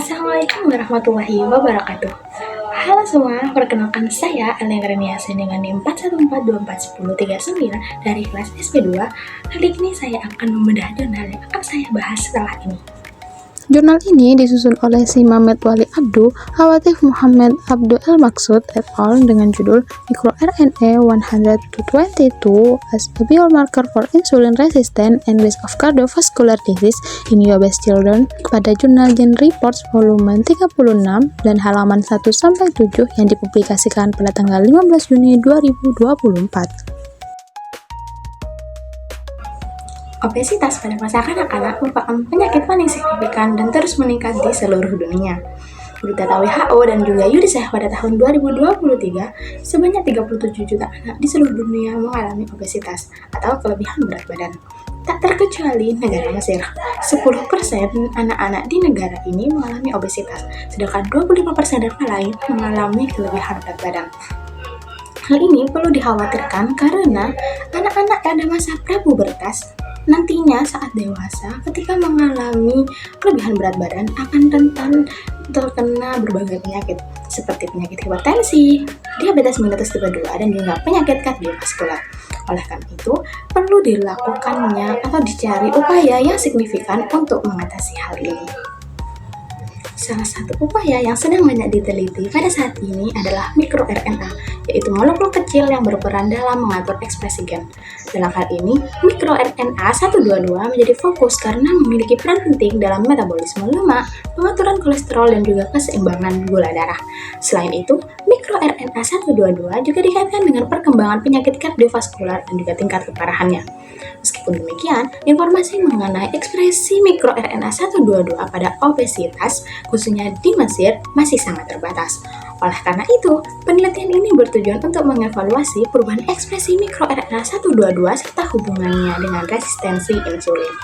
Assalamualaikum warahmatullahi wabarakatuh. Halo semua, perkenalkan saya Alia Graniasi dengan NIM 4142411039 dari kelas SP2. Kali ini saya akan membedah jurnal yang akan saya bahas setelah ini. Jurnal ini disusun oleh si Mamet Wali Abdu, Hawatif Muhammad Abdul Maksud et al. Dengan judul MicroRNA 122 as a biomarker for insulin resistance and risk of cardiovascular disease in obese children pada jurnal Gen Reports volume 36 dan halaman 1-7 yang dipublikasikan pada tanggal 15 Juni 2024. Obesitas pada masa kanak-kanak merupakan penyakit paling signifikan dan terus meningkat di seluruh dunia. Menurut data WHO dan juga UNICEF pada tahun 2023, sebanyak 37 juta anak di seluruh dunia mengalami obesitas atau kelebihan berat badan. Tak terkecuali negara Mesir, 10% anak-anak di negara ini mengalami obesitas, sedangkan 25% negara lain mengalami kelebihan berat badan. Hal ini perlu dikhawatirkan karena anak-anak pada masa prapubertas nantinya saat dewasa ketika mengalami kelebihan berat badan akan rentan terkena berbagai penyakit seperti penyakit hipertensi, diabetes mellitus tipe 2 dan juga penyakit kardiovaskular. Oleh karena itu, perlu dilakukannya atau dicari upaya yang signifikan untuk mengatasi hal ini. Salah satu upaya yang sedang banyak diteliti pada saat ini adalah mikroRNA, yaitu molekul kecil yang berperan dalam mengatur ekspresi gen. Dalam hal ini, mikroRNA 122 menjadi fokus karena memiliki peran penting dalam metabolisme lemak, pengaturan kolesterol, dan juga keseimbangan gula darah. Selain itu, mikroRNA 122 juga dikaitkan dengan perkembangan penyakit kardiovaskular dan juga tingkat keparahannya. Meskipun demikian, informasi mengenai ekspresi mikroRNA 122 pada obesitas, khususnya di Mesir, masih sangat terbatas. Oleh karena itu, penelitian ini bertujuan untuk mengevaluasi perubahan ekspresi mikroRNA 122 serta hubungannya dengan resistensi insulin.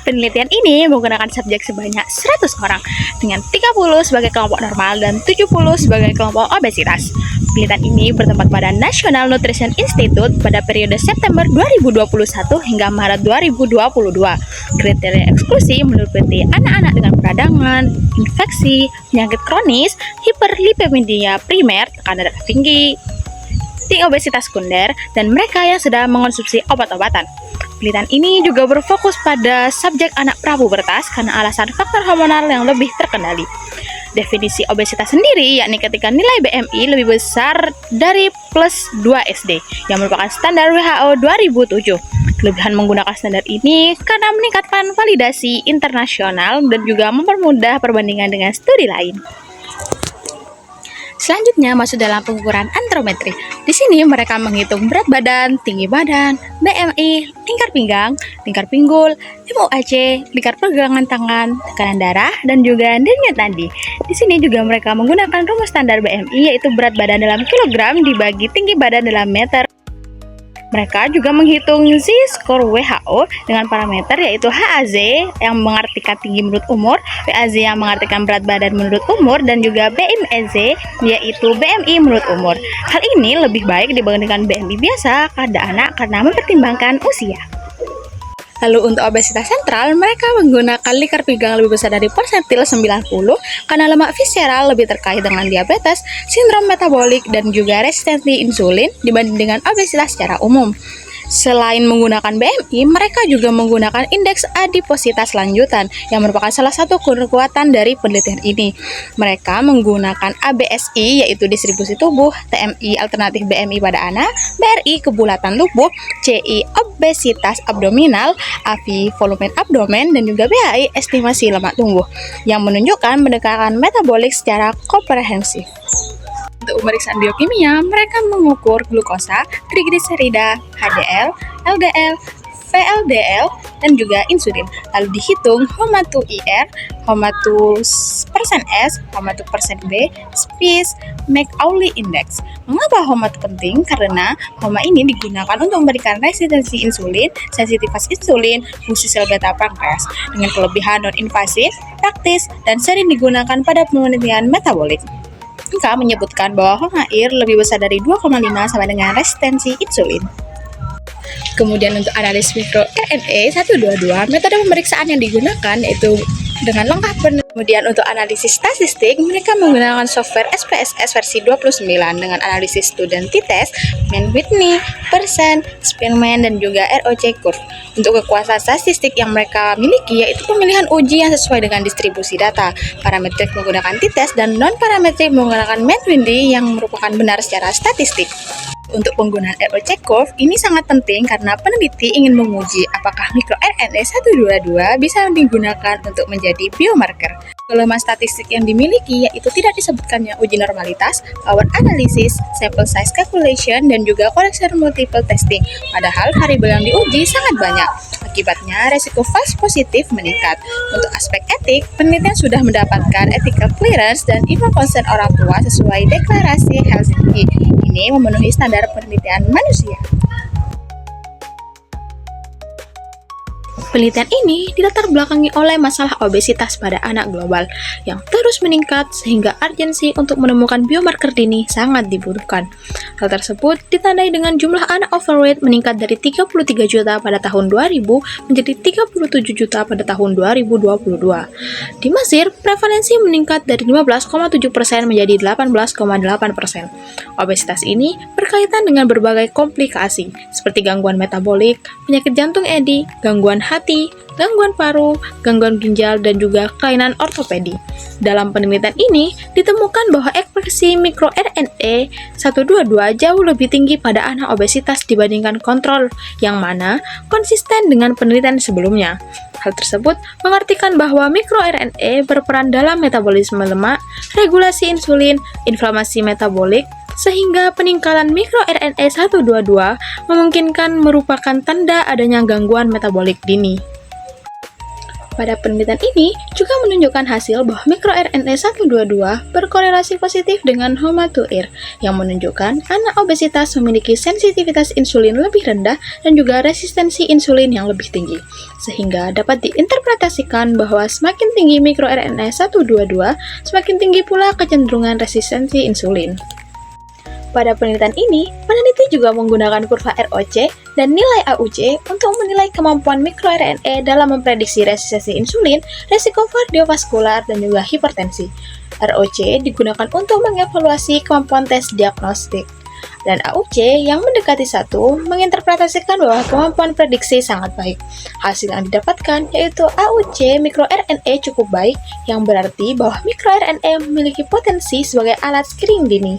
Penelitian ini menggunakan subjek sebanyak 100 orang dengan 30 sebagai kelompok normal dan 70 sebagai kelompok obesitas. Penelitian ini bertempat pada National Nutrition Institute pada periode September 2021 hingga Maret 2022. Kriteria eksklusi meliputi anak-anak dengan peradangan, infeksi, penyakit kronis, hiperlipidemia primer, tekanan darah tinggi obesitas sekunder, dan mereka yang sedang mengonsumsi obat-obatan. Penelitian ini juga berfokus pada subjek anak prapubertas karena alasan faktor hormonal yang lebih terkendali. Definisi obesitas sendiri yakni ketika nilai BMI lebih besar dari plus 2 SD yang merupakan standar WHO 2007. Kelebihan menggunakan standar ini karena meningkatkan validasi internasional dan juga mempermudah perbandingan dengan studi lain. Selanjutnya masuk dalam pengukuran antrometri. Di sini mereka menghitung berat badan, tinggi badan, BMI, lingkar pinggang, lingkar pinggul, MUAC, lingkar pergelangan tangan, tekanan darah, dan juga denyut nadi. Di sini juga mereka menggunakan rumus standar BMI yaitu berat badan dalam kilogram dibagi tinggi badan dalam meter. Mereka juga menghitung Z-score WHO dengan parameter yaitu HAZ yang mengartikan tinggi menurut umur, PAZ yang mengartikan berat badan menurut umur, dan juga BMIZ yaitu BMI menurut umur. Hal ini lebih baik dibandingkan BMI biasa pada anak karena mempertimbangkan usia. Lalu untuk obesitas sentral, mereka menggunakan lingkar pinggang lebih besar dari persentil 90 karena lemak visceral lebih terkait dengan diabetes, sindrom metabolik, dan juga resistensi insulin dibanding dengan obesitas secara umum. Selain menggunakan BMI, mereka juga menggunakan indeks adipositas lanjutan yang merupakan salah satu kekuatan dari penelitian ini. Mereka menggunakan ABSI yaitu distribusi tubuh, TMI alternatif BMI pada anak, BRI kebulatan tubuh, CI obesitas abdominal, AVI volume abdomen, dan juga BHI estimasi lemak tubuh yang menunjukkan pendekatan metabolik secara komprehensif. Untuk pemeriksaan biokimia, mereka mengukur glukosa, trigliserida, HDL, LDL, VLDL, dan juga insulin. Lalu dihitung HOMA2-IR, HOMA2%S, HOMA2%B, SPIS, McAuley Index. Mengapa HOMA itu penting? Karena HOMA ini digunakan untuk memberikan resistensi insulin, sensitivitas insulin, fungsi sel beta pankreas dengan kelebihan non-invasif, praktis, dan sering digunakan pada penelitian metabolik. Mereka menyebutkan bahwa HOMA-IR lebih besar dari 2,5 sama dengan resistensi insulin. Kemudian untuk analis mikro RNA 122, metode pemeriksaan yang digunakan yaitu dengan lengkap Kemudian untuk analisis statistik, mereka menggunakan software SPSS versi 29 dengan analisis student t-test, mean Whitney, percent, Spearman, dan juga ROC curve. Untuk kekuasaan statistik yang mereka miliki yaitu pemilihan uji yang sesuai dengan distribusi data, parametrik menggunakan t-test, dan non-parametrik menggunakan mean Whitney yang merupakan benar secara statistik. Untuk penggunaan ROC curve ini sangat penting karena peneliti ingin menguji apakah mikro RNA 122 bisa digunakan untuk menjadi biomarker. Kelemahan statistik yang dimiliki yaitu tidak disebutkannya uji normalitas, power analysis, sample size calculation, dan juga correction multiple testing. Padahal variabel yang diuji sangat banyak. Akibatnya, resiko false positif meningkat. Untuk aspek etik, penelitian sudah mendapatkan ethical clearance dan informed consent orang tua sesuai deklarasi Helsinki. Ini memenuhi standar penelitian manusia. Penelitian ini dilatar belakangi oleh masalah obesitas pada anak global yang terus meningkat sehingga urgensi untuk menemukan biomarker dini sangat dibutuhkan. Hal tersebut ditandai dengan jumlah anak overweight meningkat dari 33 juta pada tahun 2000 menjadi 37 juta pada tahun 2022. Di Mesir, prevalensi meningkat dari 15,7% menjadi 18,8%. Obesitas ini berkaitan dengan berbagai komplikasi seperti gangguan metabolik, penyakit jantung edi, gangguan hati, gangguan paru, gangguan ginjal, dan juga kelainan ortopedi. Dalam penelitian ini, ditemukan bahwa ekspresi mikro RNA 122 jauh lebih tinggi pada anak obesitas dibandingkan kontrol, yang mana konsisten dengan penelitian sebelumnya. Hal tersebut mengartikan bahwa mikro RNA berperan dalam metabolisme lemak, regulasi insulin, inflamasi metabolik, sehingga peningkatan mikro RNA 122 memungkinkan merupakan tanda adanya gangguan metabolik dini. Pada penelitian ini juga menunjukkan hasil bahwa mikro RNA 122 berkorelasi positif dengan HOMA2R yang menunjukkan anak obesitas memiliki sensitivitas insulin lebih rendah dan juga resistensi insulin yang lebih tinggi, sehingga dapat diinterpretasikan bahwa semakin tinggi mikro RNA 122, semakin tinggi pula kecenderungan resistensi insulin. Pada penelitian ini, peneliti juga menggunakan kurva ROC dan nilai AUC untuk menilai kemampuan mikro RNA dalam memprediksi resistensi insulin, resiko kardiovaskular, dan juga hipertensi. ROC digunakan untuk mengevaluasi kemampuan tes diagnostik, dan AUC yang mendekati 1 menginterpretasikan bahwa kemampuan prediksi sangat baik. Hasil yang didapatkan yaitu AUC mikro RNA cukup baik, yang berarti bahwa mikro RNA memiliki potensi sebagai alat screening dini.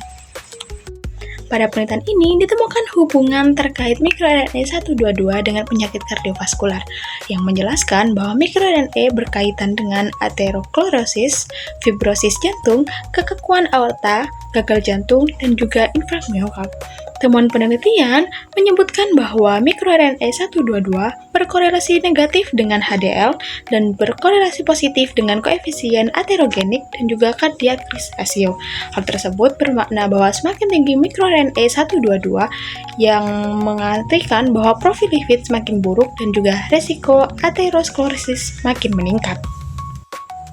Pada penelitian ini ditemukan hubungan terkait mikroRNA 122 dengan penyakit kardiovaskular yang menjelaskan bahwa mikroRNA berkaitan dengan aterosklerosis, fibrosis jantung, kekekuan aorta, gagal jantung, dan juga infark miokard. Temuan penelitian menyebutkan bahwa mikroRNA 122 berkorelasi negatif dengan HDL dan berkorelasi positif dengan koefisien aterogenik dan juga cardiac risk ratio. Hal tersebut bermakna bahwa semakin tinggi mikroRNA 122 yang mengartikan bahwa profil lipid semakin buruk dan juga resiko aterosklerosis makin meningkat.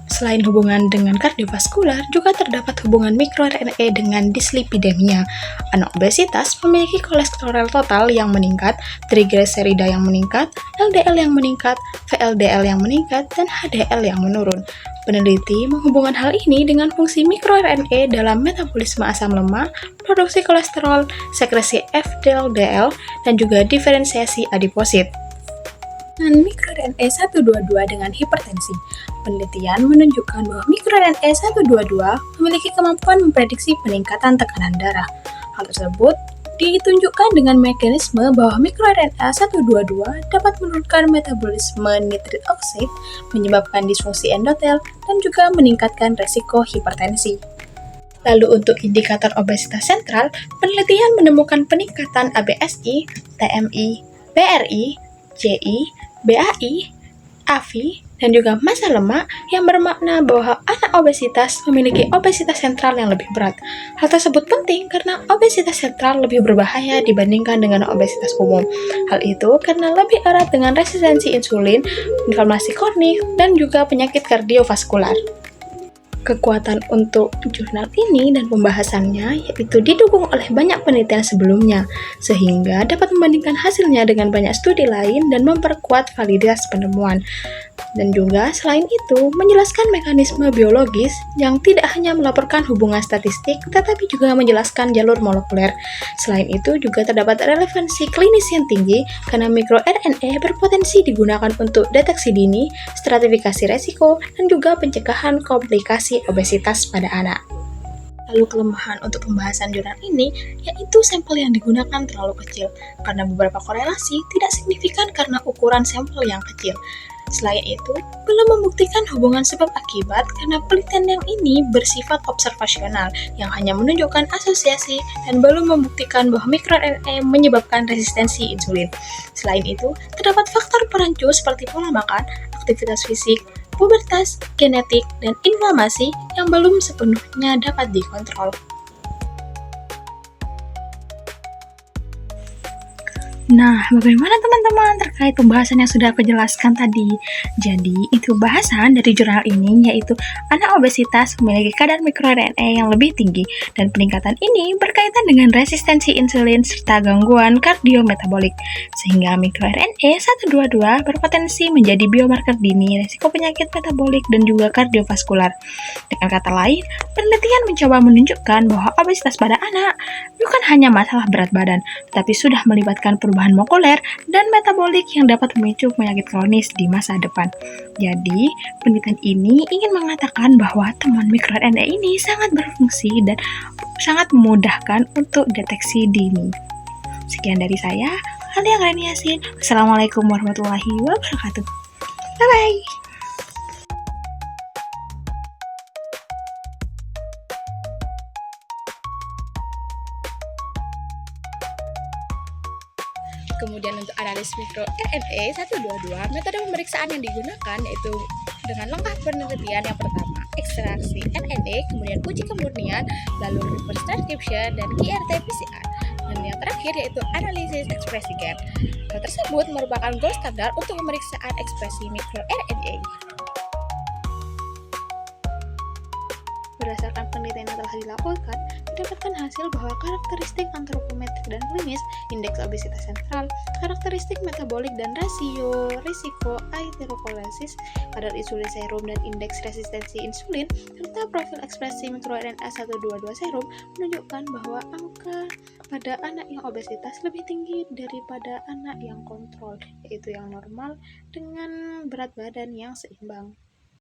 Selain hubungan dengan kardiovaskular, juga terdapat hubungan mikroRNA dengan dislipidemia. Anak obesitas memiliki kolesterol total yang meningkat, trigliserida yang meningkat, LDL yang meningkat, VLDL yang meningkat, dan HDL yang menurun. Peneliti menghubungkan hal ini dengan fungsi mikroRNA dalam metabolisme asam lemak, produksi kolesterol, sekresi FDLDL, dan juga diferensiasi adiposit. Dengan mikroRNA 122 dengan hipertensi, penelitian menunjukkan bahwa mikroRNA 122 memiliki kemampuan memprediksi peningkatan tekanan darah. Hal tersebut ditunjukkan dengan mekanisme bahwa mikroRNA 122 dapat menurunkan metabolisme nitrit oxide, menyebabkan disfungsi endotel, dan juga meningkatkan resiko hipertensi. Lalu untuk indikator obesitas sentral, penelitian menemukan peningkatan ABSI, TMI, BRI, JI, BAI, AFI, dan juga massa lemak yang bermakna bahwa anak obesitas memiliki obesitas sentral yang lebih berat. Hal tersebut penting karena obesitas sentral lebih berbahaya dibandingkan dengan obesitas umum. Hal itu karena lebih erat dengan resistensi insulin, inflamasi kronik, dan juga penyakit kardiovaskular. Kekuatan untuk jurnal ini dan pembahasannya yaitu didukung oleh banyak penelitian sebelumnya, sehingga dapat membandingkan hasilnya dengan banyak studi lain dan memperkuat validitas penemuan. Dan juga selain itu, menjelaskan mekanisme biologis yang tidak hanya melaporkan hubungan statistik, tetapi juga menjelaskan jalur molekuler. Selain itu, juga terdapat relevansi klinis yang tinggi karena mikroRNA berpotensi digunakan untuk deteksi dini, stratifikasi resiko, dan juga pencegahan komplikasi obesitas pada anak. Lalu kelemahan untuk pembahasan jurnal ini yaitu sampel yang digunakan terlalu kecil, karena beberapa korelasi tidak signifikan karena ukuran sampel yang kecil. Selain itu, belum membuktikan hubungan sebab akibat karena penelitian yang ini bersifat observasional yang hanya menunjukkan asosiasi dan belum membuktikan bahwa mikroRNA menyebabkan resistensi insulin. Selain itu, terdapat faktor perancu seperti pola makan, aktivitas fisik, pubertas, genetik, dan inflamasi yang belum sepenuhnya dapat dikontrol. Nah, bagaimana teman-teman terkait pembahasan yang sudah aku jelaskan tadi? Jadi, itu bahasan dari jurnal ini yaitu anak obesitas memiliki kadar mikroRNA yang lebih tinggi dan peningkatan ini berkaitan dengan resistensi insulin serta gangguan kardiometabolik sehingga mikroRNA 122 berpotensi menjadi biomarker dini risiko penyakit metabolik dan juga kardiovaskular. Dengan kata lain, penelitian mencoba menunjukkan bahwa obesitas pada anak bukan hanya masalah berat badan, tapi sudah melibatkan perubahan molekuler dan metabolik yang dapat memicu penyakit kronis di masa depan. Jadi, penelitian ini ingin mengatakan bahwa temuan mikroRNA ini sangat berfungsi dan sangat memudahkan untuk deteksi dini. Sekian dari saya, Alia Gani Yasin. Assalamualaikum warahmatullahi wabarakatuh. Bye-bye. Kemudian untuk analis mikroRNA 122, metode pemeriksaan yang digunakan yaitu dengan langkah penelitian yang pertama, ekstraksi RNA, kemudian uji kemurnian, lalu reverse transcription, dan QRT-PCR. Dan yang terakhir yaitu analisis ekspresi gen. Hal tersebut merupakan gold standar untuk pemeriksaan ekspresi mikroRNA. Berdasarkan penelitian yang telah dilakukan, didapatkan hasil bahwa karakteristik antropometrik dan klinis, indeks obesitas sentral, karakteristik metabolik dan rasio risiko aterosklerosis, kadar insulin serum dan indeks resistensi insulin, serta profil ekspresi mikroRNA 122 serum menunjukkan bahwa angka pada anak yang obesitas lebih tinggi daripada anak yang kontrol, yaitu yang normal dengan berat badan yang seimbang.